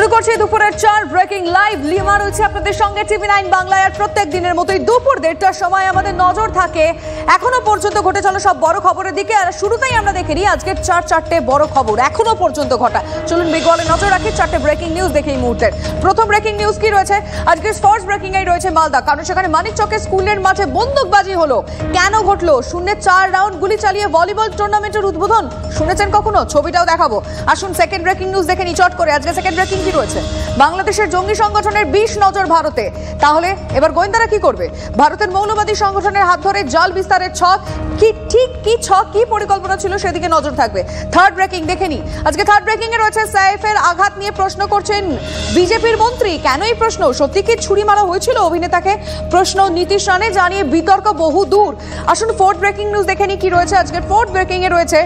শুরু করছি দুপুরের 4 ব্রেকিং লাইভ। লিমা রয়েছে আপনাদের সঙ্গে TV9 বাংলায়। আর প্রত্যেক দিনের মতোই দুপুর 1:30টার সময় আমাদের নজর থাকে এখনো পর্যন্ত ঘটে চলা সব বড় খবরের দিকে। আর শুরুতেই আমরা দেখে নিই আজকের চারটে বড় খবর এখনো পর্যন্ত ঘটা। চলুন বেঙ্গলে নজর রাখি, 4টে ব্রেকিং নিউজ দেখে এই মুহূর্তের। প্রথম ব্রেকিং নিউজ কি রয়েছে আজকের ফার্স্ট ব্রেকিং এই রয়েছে মালদা, কারণ সেখানে মানিকচকের স্কুলের মাঠে বন্দুকবাজি হলো। কেন ঘটলো? শূন্যে 4 রাউন্ড গুলি চালিয়ে ভলিবল টুর্নামেন্টের উদ্বোধন শুনেছেন কখনো? ছবিটাও দেখাবো। আসুন সেকেন্ড ব্রেকিং নিউজ দেখে নি চট করে। আজকে সেকেন্ড ব্রেকিং কি রয়েছে? বাংলাদেশের জঙ্গি সংগঠনের 20 নজর ভারতে। তাহলে এবার গোয়েন্দারা কি করবে? ভারতের মৌলবাদী সংগঠনের হাত ধরে জাল বিস্তারের ছক কি পরিকল্পনা ছিল সেদিকে নজর থাকবে। থার্ড ব্রেকিং দেখে নি। আজকে থার্ড ব্রেকিং এ রয়েছে সাইফের আঘাত নিয়ে প্রশ্ন করছেন বিজেপির মন্ত্রী। কেন এই প্রশ্ন? সত্যি কি ছুরি মারা হয়েছিল অভিনেতাকে? প্রশ্ন নীতিশ রানে, জানিয়ে বিতর্ক বহু দূর। আসুন ফোর্থ ব্রেকিং নিউজ দেখে নি কি রয়েছে আজকের ফোর্থ ব্রেকিং এ রয়েছে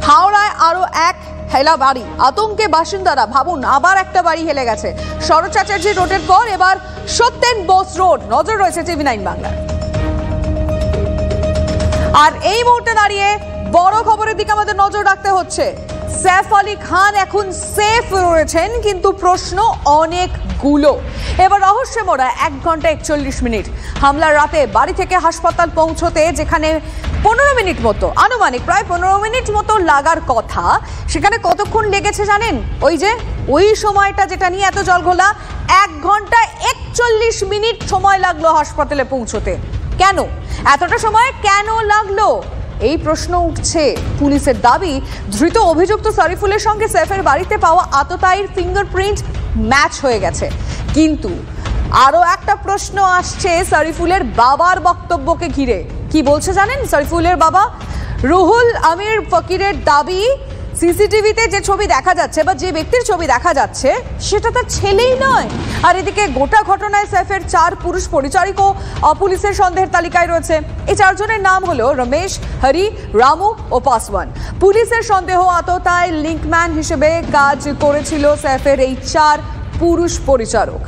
হাওড়ায় আরো এক হেলা বাড়ি। আতঙ্কে বাসিন্দারা, ভাবুন আবার একটা বাড়ি হেলে গেছে। শরৎ চ্যাটার্জি রোডের পর এবার সত্যেন বোস রোড। নজর রয়েছে TV9 বাংলায়। আর এই মুহূর্তে দাঁড়িয়ে বড় খবরের দিকে আমাদের নজর রাখতে হচ্ছে। সৈফ আলী খান এখন সেফ রয়েছেন, কিন্তু প্রশ্ন অনেকগুলো। এবার রহস্যে মোড়া 1 ঘন্টা 41 মিনিট। হামলার রাতে বাড়ি থেকে হাসপাতাল পৌঁছতে যেখানে 15 মিনিট মতো, আনুমানিক প্রায় 15 মিনিট মতো লাগার কথা, সেখানে কতক্ষণ লেগেছে জানেন? ওই সময়টা যেটা নিয়ে এত জলঘোলা, 1 ঘন্টা 41 মিনিট সময় লাগলো হাসপাতালে পৌঁছতে। কেন এতটা সময় কেন লাগলো? এই প্রশ্ন উঠছে। পুলিশের দাবি, ধৃত অভিযুক্ত শরীফুলের সঙ্গে সৈফের বাড়িতে পাওয়া আততায়ীর ফিঙ্গারপ্রিন্ট ম্যাচ হয়ে গেছে। কিন্তু আরো একটা প্রশ্ন আসছে শরীফুলের বাবার বক্তব্যকে ঘিরে। কি বলছে জানেন শরীফুলের বাবা? রুহুল আমির ফকিরের দাবি, সিসিটিভিতে যে ছবি দেখা যাচ্ছে বা যে ব্যক্তির ছবি দেখা যাচ্ছে সেটা তার ছেলেই নয়। আর এদিকে গোটা ঘটনায় সৈফের 4 পুরুষ পরিচারিকও পুলিশের সন্দেহের তালিকায় রয়েছে। এই 4 জনের নাম হলো রমেশ, হরি, রামু ও পাসওয়ান। পুলিশের সন্দেহ আততায় লিঙ্কম্যান হিসেবে কাজ করেছিল সৈফের এই 4 পুরুষ পরিচারক।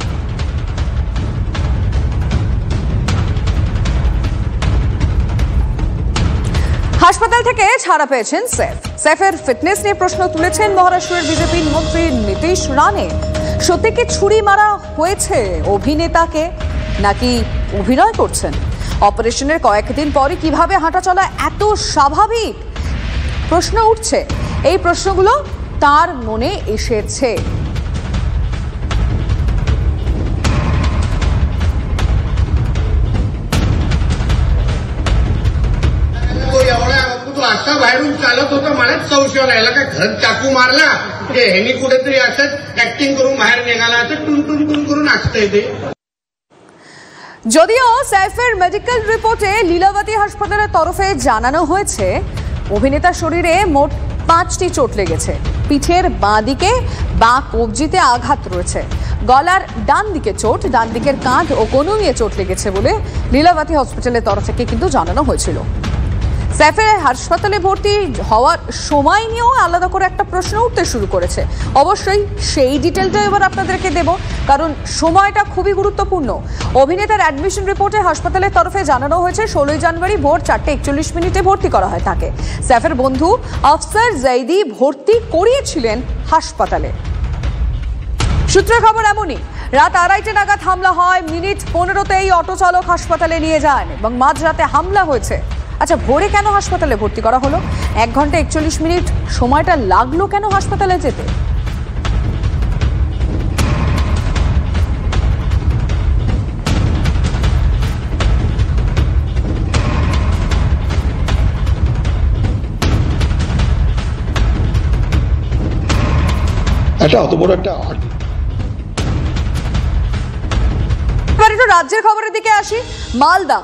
হাসপাতাল থেকে ছাড়া পেয়েছেন সৈফ। সৈফের ফিটনেস নিয়ে প্রশ্ন তুলেছেন মহারাষ্ট্রের বিজেপির মন্ত্রী নীতিশ রানে। সত্যি কি ছুরি মারা হয়েছে অভিনেতাকে, নাকি অভিনয় করছেন? অপারেশনের কয়েকদিন পরে কিভাবে হাঁটা চলা এত স্বাভাবিক? প্রশ্ন উঠছে। এই প্রশ্নগুলো তার মনে এসেছে। असा बाहेरून चालत होता, मलाच संशय आला. याला काय घर चाकू मारला की ह्यानी कुठेतरी असंच ऍक्टिंग करून बाहेर निघाला, असं टुन करून नाचतंय ते। যদিও সাইফের মেডিকেল রিপোর্টে লীলাবতী হাসপাতালের তরফে জানানো হয়েছে অভিনেতার শরীরে মোট 5টি চোট লেগেছে। পিঠের বাঁ দিকে বাঁ কবজিতে আঘাত রয়েছে, গলার ডান দিকে চোট, ডান দিকের কাঁধ ও কনুইয়ে চোট লেগেছে বলে লীলাবতী হসপিটালের তরফ থেকে কিন্তু জানানো হয়েছিল। সৈফের হাসপাতালে ভর্তি হওয়ার সময় নিয়েও আলাদা করে একটা প্রশ্ন উঠতে শুরু করেছে। অবশ্যই সেই ডিটেলটা এবার আপনাদেরকে দেব, কারণ সময়টা খুবই গুরুত্বপূর্ণ। অভিনেতার অ্যাডমিশন রিপোর্টে হাসপাতালের তরফে জানানো হয়েছে 16 জানুয়ারি ভোর 4:41 মিনিটে ভর্তি করা হয় তাকে। সৈফের বন্ধু আফসার জাইদি ভর্তি করিয়েছিলেন হাসপাতালে। সূত্রের খবর এমনই, রাত 2:30 নাগাদ হামলা হয়। মিনিট 15তেই অটো চালক হাসপাতালে নিয়ে যান এবং মাঝরাতে হামলা হয়েছে। আচ্ছা, ভোরে কেন হাসপাতালে ভর্তি করা হলো? 1 ঘন্টা 41 মিনিট সময়টা লাগলো কেন হাসপাতালে যেতে? অত বড় একটা এবার একটু রাজ্যের খবরের দিকে আসি। মালদা,